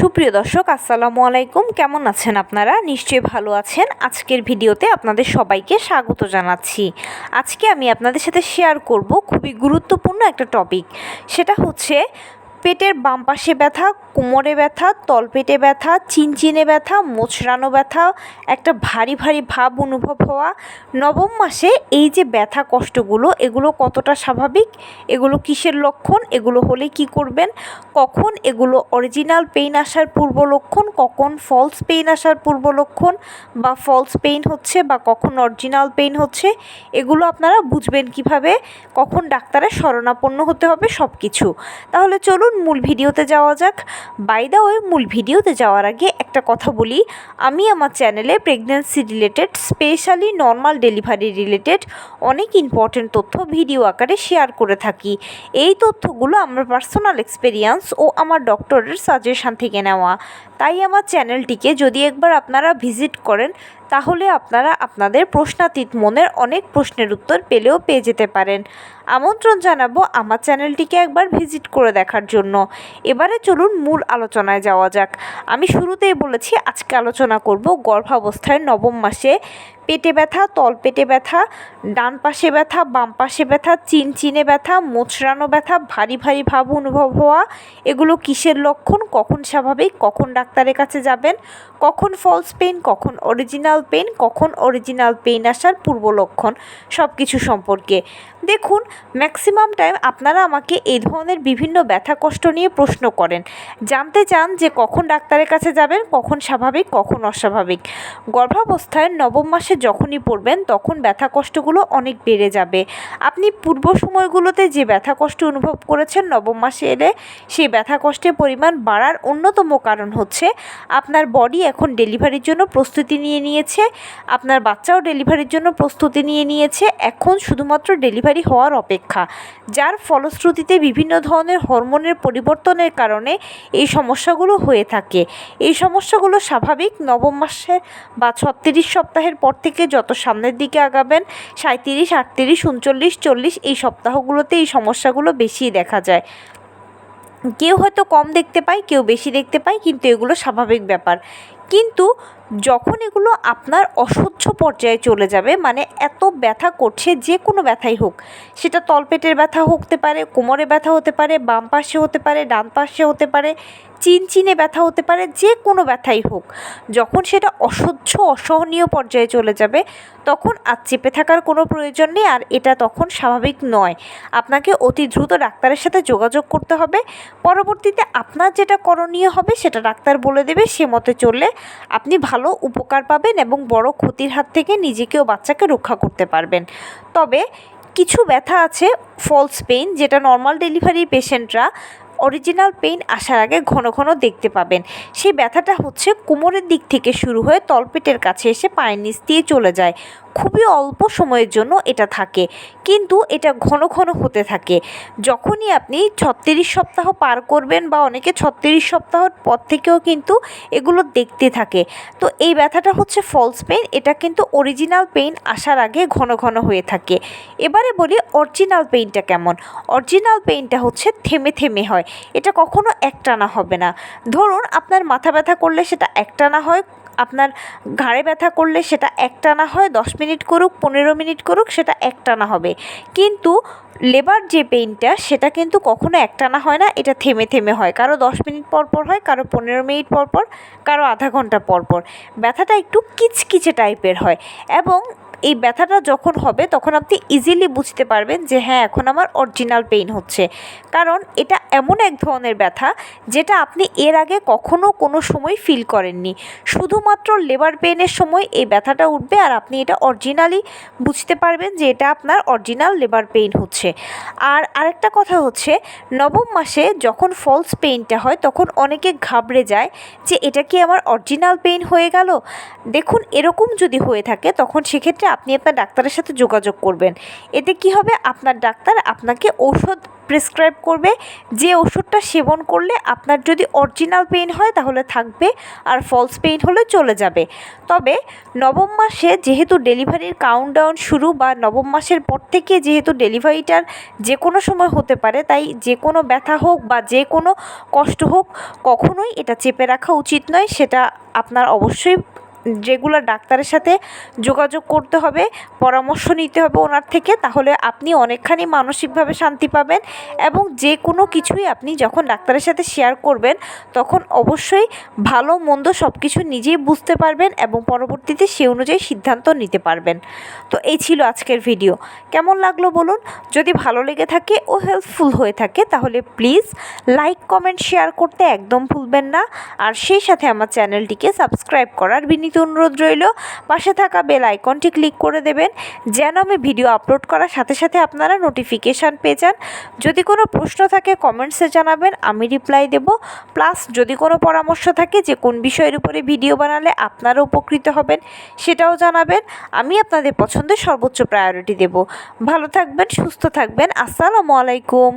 সুপ্রিয় দর্শক আসসালামু আলাইকুম, কেমন আছেন আপনারা? নিশ্চয়ই ভালো আছেন। আজকের ভিডিওতে আপনাদের সবাইকে স্বাগত জানাচ্ছি। আজকে আমি আপনাদের সাথে শেয়ার করব খুবই গুরুত্বপূর্ণ একটা টপিক। সেটা হচ্ছে পেটের বাম পাশে ব্যথা, কোমরে ব্যথা, তলপেটে ব্যথা, চিনচিনে ব্যথা, মোচড়ানো ব্যথা, একটা ভারী ভারী ভাব অনুভব হওয়া। নবম মাসে এই যে ব্যথা কষ্টগুলো, এগুলো কতটা স্বাভাবিক, এগুলো কিসের লক্ষণ, এগুলো হলে কি করবেন, কখন এগুলো অরিজিনাল পেইন আসার পূর্ব লক্ষণ, কখন ফলস পেইন আসার পূর্ব লক্ষণ বা ফলস পেইন হচ্ছে বা কখন অরিজিনাল পেইন হচ্ছে, এগুলো আপনারা বুঝবেন কিভাবে, কখন ডাক্তারের শরণাপন্ন হতে হবে, সব কিছু। তাহলে চলুন মূল ভিডিওতে যাওয়া যাক। বাই দ্য ওয়ে, মূল ভিডিওতে যাওয়ার আগে একটা কথা বলি, আমি আমার চ্যানেলে pregnancy related, specially normal delivery related অনেক ইম্পর্টেন্ট তথ্য ভিডিও আকারে শেয়ার করে থাকি। এই তথ্যগুলো আমার পার্সোনাল এক্সপেরিয়েন্স ও আমার ডক্টরের সাজেশন থেকে নেওয়া। তাই আমার চ্যানেলটিকে যদি একবার আপনারা ভিজিট করেন, তাহলে আপনারা আপনাদের প্রশ্নাতীত মনের অনেক প্রশ্নের উত্তর পেয়ে যেতে পারেন। আমন্ত্রণ জানাবো আমার চ্যানেলটিকে একবার ভিজিট করে দেখার জন্য। এবারে চলুন মূল আলোচনায় যাওয়া যাক। আমি শুরুতেই বলেছি আজকে আলোচনা করব গর্ভাবস্থায় নবম মাসে পেটে ব্যথা, তলপেটে ব্যথা, ডান পাশে ব্যথা, বাম পাশে ব্যথা, চিনচিনে ব্যথা, মোচড়ানো ব্যথা, ভারী ভারী ভাব অনুভব হওয়া, এগুলো কিসের লক্ষণ, কখন স্বাভাবিক, কখন ডাক্তারের কাছে যাবেন, কখন ফলস পেইন, কখন অরিজিনাল পেইন, কখন অরিজিনাল পেইন আসার পূর্ব লক্ষণ, সব কিছু সম্পর্কে। দেখুন, ম্যাক্সিমাম টাইম আপনারা আমাকে এই ধরনের বিভিন্ন ব্যথা কষ্ট নিয়ে প্রশ্ন করেন, জানতে চান যে কখন ডাক্তারের কাছে যাবেন, কখন স্বাভাবিক, কখন অস্বাভাবিক। গর্ভাবস্থায় নবম মাসে যখনই পড়বেন তখন ব্যথা কষ্টগুলো অনেক বেড়ে যাবে। আপনি পূর্ব সময়গুলোতে যে ব্যথা কষ্ট অনুভব করেছেন, নবম মাসে এলে সেই ব্যথা কষ্টের পরিমাণ বাড়ার অন্যতম কারণ হচ্ছে আপনার বডি এখন ডেলিভারির জন্য প্রস্তুতি নিয়ে নিয়েছে, আপনার বাচ্চাও ডেলিভারির জন্য প্রস্তুতি নিয়ে নিয়েছে। এখন শুধুমাত্র ডেলিভারি হওয়ার অপেক্ষা, যার ফলশ্রুতিতে বিভিন্ন ধরনের হরমোনের পরিবর্তনের কারণে এই সমস্যাগুলো হয়ে থাকে। এই সমস্যাগুলো স্বাভাবিক। নবম মাসে বা 36 সপ্তাহের পর থেকে যত সামনের দিকে আগাবেন, 37, 38, 39, 40 এই সপ্তাহগুলোতে এই সমস্যাগুলো বেশি দেখা যায়। কেউ হয়তো কম দেখতে পায়, কেউ বেশি দেখতে পায়, কিন্তু এগুলো স্বাভাবিক ব্যাপার। কিন্তু যখন এগুলো আপনার অসহ্য পর্যায়ে চলে যাবে, মানে এত ব্যথা করছে, যে কোনো ব্যথাই হোক, সেটা তলপেটের ব্যথা হতে পারে, কোমরে ব্যথা হতে পারে, বাম পাশে হতে পারে, ডান পাশে হতে পারে, চিনচিনে ব্যথা হতে পারে, যে কোনো ব্যথাই হোক, যখন সেটা অসহ্য অসহনীয় পর্যায়ে চলে যাবে, তখন আর চেপে থাকার কোনো প্রয়োজন নেই, আর এটা তখন স্বাভাবিক নয়। আপনাকে অতি দ্রুত ডাক্তারের সাথে যোগাযোগ করতে হবে। পরবর্তীতে আপনার যেটা করণীয় হবে সেটা ডাক্তার বলে দেবে, সে মতে চললে আপনি ভালো উপকার পাবেন এবং বড় ক্ষতির হাত থেকে নিজেকে ও বাচ্চাকে রক্ষা করতে পারবেন। তবে কিছু ব্যথা আছে ফলস পেইন, যেটা নর্মাল ডেলিভারি পেশেন্টরা অরিজিনাল পেইন আসার আগে ঘন ঘন দেখতে পাবেন। সেই ব্যথাটা হচ্ছে কোমরের দিক থেকে শুরু হয়ে তলপেটের কাছে এসে পায়ের নিচ দিয়ে চলে যায়। খুবই অল্প সময়ের জন্য এটা থাকে, কিন্তু এটা ঘন ঘন হতে থাকে। যখনই আপনি 36 সপ্তাহ পার করবেন, বা অনেকে 36 সপ্তাহর পর থেকেও কিন্তু এগুলো দেখতে থাকে, তো এই ব্যথাটা হচ্ছে ফলস পেইন। এটা কিন্তু অরিজিনাল পেইন আসার আগে ঘন ঘন হয়ে থাকে। এবারে বলি অরিজিনাল পেইনটা কেমন। অরিজিনাল পেইনটা হচ্ছে থেমে থেমে হয়, এটা কখনো একটানা হবে না। ধরুন আপনার মাথা ব্যথা করলে সেটা একটানা হয়, আপনার ঘাড়ে ব্যথা করলে সেটা একটানা হয়, 10 মিনিট করুক, 15 মিনিট করুক, সেটা একটানা হবে। কিন্তু লেবার যে পেইনটা, সেটা কিন্তু কখনো একটানা হয় না, এটা থেমে থেমে হয়। কারো 10 মিনিট পর পর হয়, কারো 15 মিনিট পর পর, কারো আধা ঘন্টা পর পর। ব্যথাটা একটু কিচকিচে টাইপের হয়, এবং এই ব্যথাটা যখন হবে তখন আপনি ইজিলি বুঝতে পারবেন যে হ্যাঁ, এখন আমার অরিজিনাল পেইন হচ্ছে। কারণ এটা এমন এক ধরনের ব্যথা যেটা আপনি এর আগে কখনো কোনো সময় ফিল করেননি। শুধুমাত্র লেবার পেইনের সময় এই ব্যথাটা উঠবে, আর আপনি এটা অরিজিনালি বুঝতে পারবেন যে এটা আপনার অরিজিনাল লেবার পেইন হচ্ছে। আর আরেকটা কথা হচ্ছে, নবম মাসে যখন ফলস পেইনটা হয় তখন অনেকে ঘাবড়ে যায় যে এটা কি আমার অরিজিনাল পেইন হয়ে গেল। দেখুন, এরকম যদি হয়ে থাকে তখন সেক্ষেত্রে আপনি আপনার ডাক্তারের সাথে যোগাযোগ করবেন। এতে কি হবে, আপনার ডাক্তার আপনাকে ঔষধ প্রেসক্রাইব করবে, যে ওষুধটা সেবন করলে আপনার যদি অরিজিনাল পেইন হয় তাহলে থাকবে, আর ফলস পেইন হলে চলে যাবে। তবে নবম মাসে যেহেতু ডেলিভারির কাউন্টডাউন শুরু, বা নবম মাসের পর থেকে যেহেতু ডেলিভারিটার যে কোনো সময় হতে পারে, তাই যে কোনো ব্যথা হোক বা যে কোনো কষ্ট হোক, কখনোই এটা চেপে রাখা উচিত নয়। সেটা আপনার অবশ্যই রেগুলার ডাক্তারের সাথে যোগাযোগ করতে হবে, পরামর্শ নিতে হবে ওনার থেকে। তাহলে আপনি অনেকখানি মানসিকভাবে শান্তি পাবেন, এবং যে কোনো কিছুই আপনি যখন ডাক্তারের সাথে শেয়ার করবেন তখন অবশ্যই ভালো মন্দ সব কিছু নিজেই বুঝতে পারবেন, এবং পরবর্তীতে সে অনুযায়ী সিদ্ধান্ত নিতে পারবেন। তো এই ছিল আজকের ভিডিও। কেমন লাগলো বলুন? যদি ভালো লেগে থাকে ও হেল্পফুল হয়ে থাকে তাহলে প্লিজ লাইক, কমেন্ট, শেয়ার করতে একদম ভুলবেন না। আর সেই সাথে আমার চ্যানেলটিকে সাবস্ক্রাইব করার বিনীত অনুরোধ রইল। পাশে থাকা বেল আইকনটি ক্লিক করে দেবেন, যেন আমি ভিডিও আপলোড করার সাথে সাথে আপনারা নোটিফিকেশান পেয়ে যান। যদি কোনো প্রশ্ন থাকে কমেন্টসে জানাবেন, আমি রিপ্লাই দেব। প্লাস যদি কোনো পরামর্শ থাকে যে কোন বিষয়ের উপরে ভিডিও বানালে আপনারা উপকৃত হবেন, সেটাও জানাবেন। আমি আপনাদের পছন্দের সর্বোচ্চ প্রায়োরিটি দেব। ভালো থাকবেন, সুস্থ থাকবেন। আসসালামু আলাইকুম।